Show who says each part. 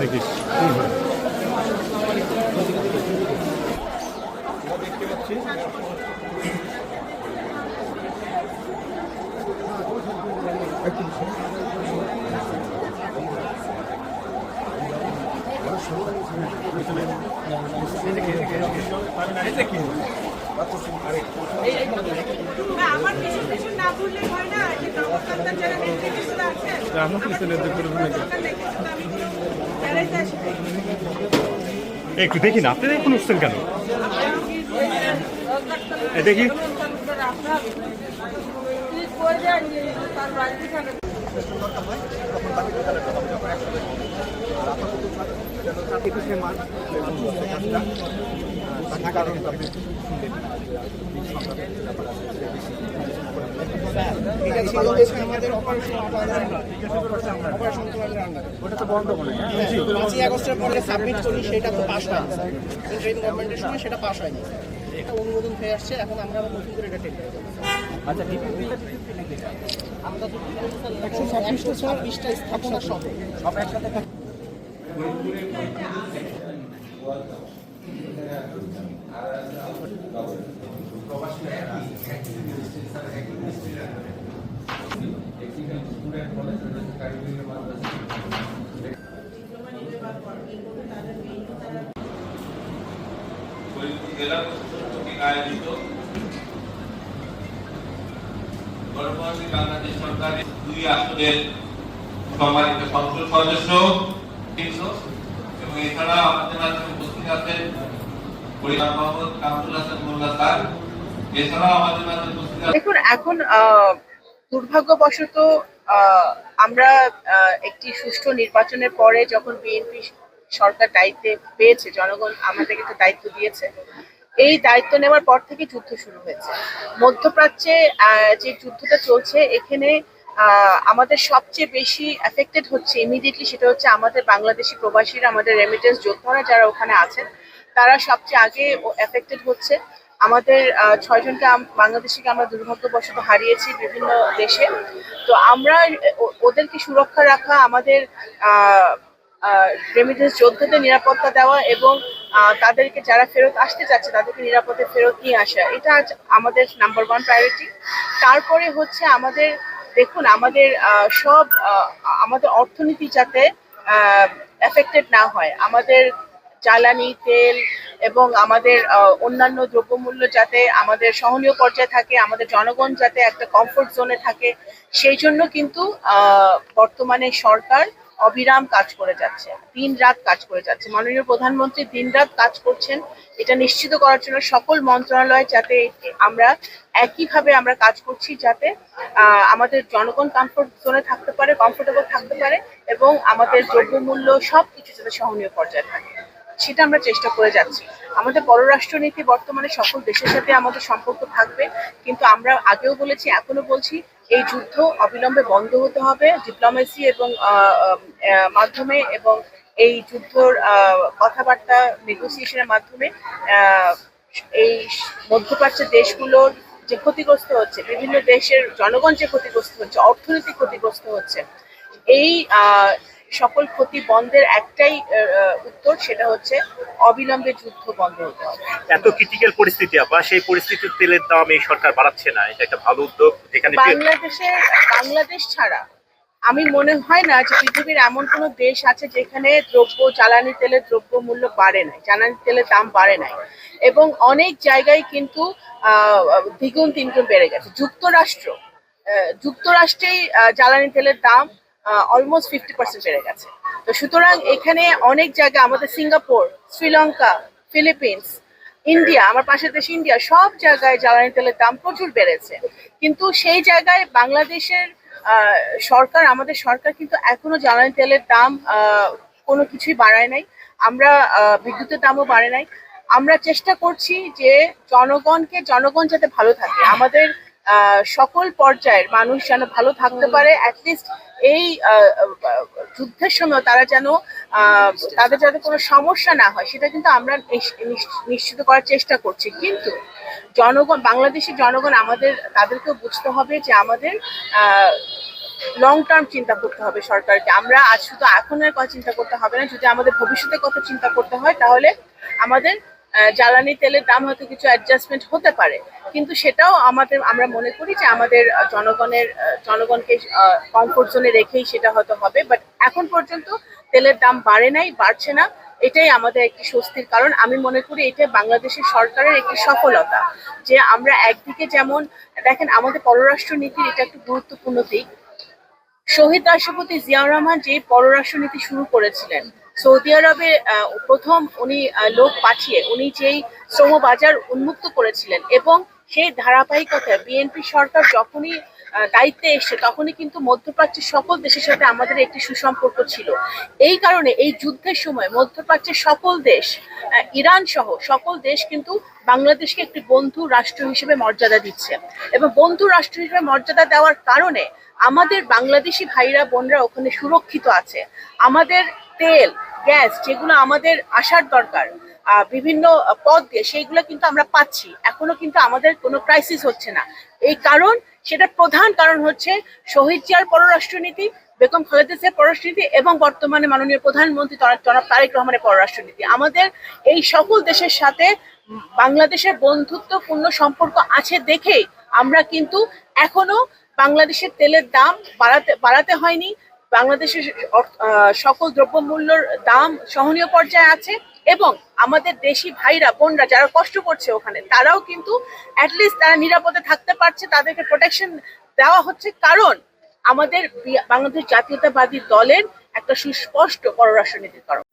Speaker 1: দেখিস দেখতে পাচ্ছি একটু দেখি না, আপনি এখন উঠছেন কেন? দেখি
Speaker 2: আগস্টের পরে সাবমিট করি, সেটা তো পাস হয়নি স্যার। ইন্টারিম গভর্নমেন্টের সময় সেটা পাস হয়নি, এটা অনুমোদন হয়ে আসছে। এখন আমরা আবার নতুন করে এটা টেন্ডার করব। আচ্ছা, আমরা তো 126টা স্থাপনা সহ সব একসাথে
Speaker 3: জেলা প্রশাসন কর্তৃক আয়োজিত গণতান্ত্রিক বাংলাদেশ সরকারের 2 আসনের সম্মানিত সংসদ সদস্য এবং এছাড়া আমাদের মাঝে উপস্থিত আছেন পরিবার মোহাম্মদ কামরুল হাসান মোল্লা স্যার। এছাড়াও আমাদের মাঝে উপস্থিত আছেন।
Speaker 4: দেখুন, এখন দুর্ভাগ্যবশত আমরা একটি সুষ্ঠু নির্বাচনের পরে যখন বিএনপি সরকার দায়িত্বে পেয়েছে, জনগণ আমাদেরকে একটা দায়িত্ব দিয়েছে, এই দায়িত্ব নেওয়ার পর থেকে যুদ্ধ শুরু হয়েছে। মধ্যপ্রাচ্যে যে যুদ্ধটা চলছে, এখানে আমাদের সবচেয়ে বেশি এফেক্টেড হচ্ছে ইমিডিয়েটলি, সেটা হচ্ছে আমাদের বাংলাদেশি প্রবাসীরা, আমাদের রেমিটেন্স যোদ্ধারা যারা ওখানে আছেন, তারা সবচেয়ে আগে এফেক্টেড হচ্ছে। আমাদের 6 জনকে বাংলাদেশিকে আমরা দুর্ভাগ্যবশত হারিয়েছি বিভিন্ন দেশে। তো আমরা ওদেরকে সুরক্ষা রাখা, আমাদের রেমিটেন্স যোদ্ধাদের নিরাপত্তা দেওয়া এবং তাদেরকে যারা ফেরত আসতে চাচ্ছে তাদেরকে নিরাপদে ফেরত নিয়ে আসা, এটা আমাদের নাম্বার 1 প্রায়োরিটি। তারপরে হচ্ছে আমাদের, দেখুন, আমাদের আমাদের অর্থনীতি যাতে এফেক্টেড না হয়, আমাদের জ্বালানি তেল এবং আমাদের অন্যান্য দ্রব্যমূল্য যাতে আমাদের সহনীয় পর্যায়ে থাকে, আমাদের জনগণ যাতে একটা কমফোর্ট জোনে থাকে, সেই জন্য কিন্তু বর্তমানে সরকার অবিরাম কাজ করে যাচ্ছে, দিন-রাত কাজ করে যাচ্ছে। মাননীয় প্রধানমন্ত্রী দিন-রাত কাজ করছেন এটা নিশ্চিত করার জন্য সকল মন্ত্রণালয় যাতে আমরা একইভাবে আমরা কাজ করছি, যাতে আমাদের জনগণ কমফোর্ট জোনে থাকতে পারে, কমফোর্টেবল থাকতে পারে এবং আমাদের দ্রব্যমূল্য সবকিছু যাতে সহনীয় পর্যায়ে থাকে, সেটা আমরা চেষ্টা করে যাচ্ছি। আমাদের পররাষ্ট্রনীতি বর্তমানে সকল দেশের সাথে আমাদের সম্পর্ক থাকবে, কিন্তু আমরা আগেও বলেছি, এখনো বলছি, এই যুদ্ধ অবিলম্বে বন্ধ হতে হবে ডিপ্লোমেসি এবং মাধ্যমে, এবং এই যুদ্ধর কথাবার্তা নেগোসিয়েশনের মাধ্যমে। এই মধ্যপ্রাচ্যের দেশগুলোর যে ক্ষতিগ্রস্ত হচ্ছে, বিভিন্ন দেশের জনগণ যে ক্ষতিগ্রস্ত হচ্ছে, অর্থনৈতিক ক্ষতিগ্রস্ত হচ্ছে, এই সকল ক্ষতি বন্ধের একটাই উত্তর, সেটা হচ্ছে অবিলম্বে যুদ্ধ বন্ধ হতে হবে।
Speaker 1: এত ক্রিটিক্যাল পরিস্থিতি, আবার সেই পরিস্থিতির তেলের দাম এই সরকার বাড়াচ্ছে না, এটা একটা ভালো উদ্যোগ। যেখানে
Speaker 4: বাংলাদেশ ছাড়া আমি মনে হয় না যে পৃথিবীর এমন কোনো দেশ আছে যেখানে জ্বালানি তেলের দ্রব্যমূল্য বাড়ে নাই, জ্বালানি তেলের দাম বাড়ে নাই, এবং অনেক জায়গায় কিন্তু দ্বিগুণ তিনগুণ বেড়ে গেছে। যুক্তরাষ্ট্রেই জ্বালানি তেলের দাম অলমোস্ট 50% বেড়ে গেছে। তো সুতরাং এখানে অনেক জায়গা, আমাদের সিঙ্গাপুর, শ্রীলঙ্কা, ফিলিপিন্স, ইন্ডিয়া, আমার পাশের দেশ ইন্ডিয়া, সব জায়গায় জ্বালানি তেলের দাম প্রচুর বেড়েছে। কিন্তু সেই জায়গায় বাংলাদেশের সরকার, আমাদের সরকার কিন্তু এখনো জ্বালানি তেলের দাম কোনো কিছুই বাড়ায় নাই, আমরা বিদ্যুতের দামও বাড়ে নাই। আমরা চেষ্টা করছি যে জনগণ যাতে ভালো থাকে, আমাদের সকল পর্যায়ের মানুষ যেন ভালো থাকতে পারে, অ্যাটলিস্ট এই যুদ্ধের সময় তারা যেন তাদের যাতে কোনো সমস্যা না হয় সেটা কিন্তু আমরা নিশ্চিত করার চেষ্টা করছি। কিন্তু জনগণ, বাংলাদেশের জনগণ তাদেরকেও বুঝতে হবে যে আমাদের লং টার্ম চিন্তা করতে হবে সরকারকে। আমরা আজ শুধু এখনের কথা চিন্তা করতে হবে না, যদি আমাদের ভবিষ্যতের কথা চিন্তা করতে হয় তাহলে আমাদের জ্বালানি তেলের দাম হয়তো কিছু অ্যাডজাস্টমেন্ট হতে পারে, কিন্তু সেটাও আমরা মনে করি যে আমাদের জনগণকে কমফোর্ট জোনে রেখেই সেটা হয়তো হবে। বাট এখন পর্যন্ত তেলের দাম বাড়ে নাই, বাড়ছে না, এটাই আমাদের একটি স্বস্তির কারণ। আমি মনে করি এটা বাংলাদেশের সরকারের একটি সফলতা যে আমরা একদিকে যেমন দেখেন আমাদের পররাষ্ট্র নীতির এটা একটি গুরুত্বপূর্ণ দিক। শহীদ রাষ্ট্রপতি জিয়াউর রহমান যে পররাষ্ট্রনীতি শুরু করেছিলেন, সৌদি আরবে প্রথম উনি লোক পাঠিয়ে উনি যেই শ্রম বাজার উন্মুক্ত করেছিলেন, এবং সেই ধারাবাহিকতায় বিএনপি সরকার যখনই দায়িত্বে এসছে তখনই কিন্তু মধ্যপ্রাচ্যের সকল দেশের সাথে আমাদের একটি সুসম্পর্ক ছিল। এই কারণে এই যুদ্ধের সময় মধ্যপ্রাচ্যের সকল দেশ, ইরান সহ সকল দেশ কিন্তু বাংলাদেশকে একটি বন্ধু রাষ্ট্র হিসেবে মর্যাদা দিচ্ছে, এবং বন্ধু রাষ্ট্র হিসেবে মর্যাদা দেওয়ার কারণে আমাদের বাংলাদেশি ভাইরা বোনরা ওখানে সুরক্ষিত আছে। আমাদের তেল, গ্যাস যেগুলো আমাদের আসার দরকার বিভিন্ন পথ দিয়ে, সেইগুলো কিন্তু আমরা পাচ্ছি, এখনো কিন্তু আমাদের কোনো ক্রাইসিস হচ্ছে না। এই কারণ, সেটার প্রধান কারণ হচ্ছে শহীদ জিয়ার পররাষ্ট্রনীতি, বেগম খালেদা জিয়ার পররাষ্ট্রনীতি এবং বর্তমানে মাননীয় প্রধানমন্ত্রী জনাব তারেক রহমানের পররাষ্ট্রনীতি। আমাদের এই সকল দেশের সাথে বাংলাদেশের বন্ধুত্বপূর্ণ সম্পর্ক আছে দেখেই আমরা কিন্তু এখনো বাংলাদেশের তেলের দাম বাড়াতে হয়নি, বাংলাদেশের সকল দ্রব্যমূল্যর দাম সহনীয় পর্যায়ে আছে, এবং আমাদের দেশি ভাইরা বোনরা যারা কষ্ট করছে ওখানে তারাও কিন্তু অ্যাটলিস্ট তারা নিরাপদে থাকতে পারছে, তাদেরকে প্রোটেকশন দেওয়া হচ্ছে, কারণ আমাদের বাংলাদেশ জাতীয়তাবাদী দলের একটা সুস্পষ্ট পররাষ্ট্রনীতির কারণ।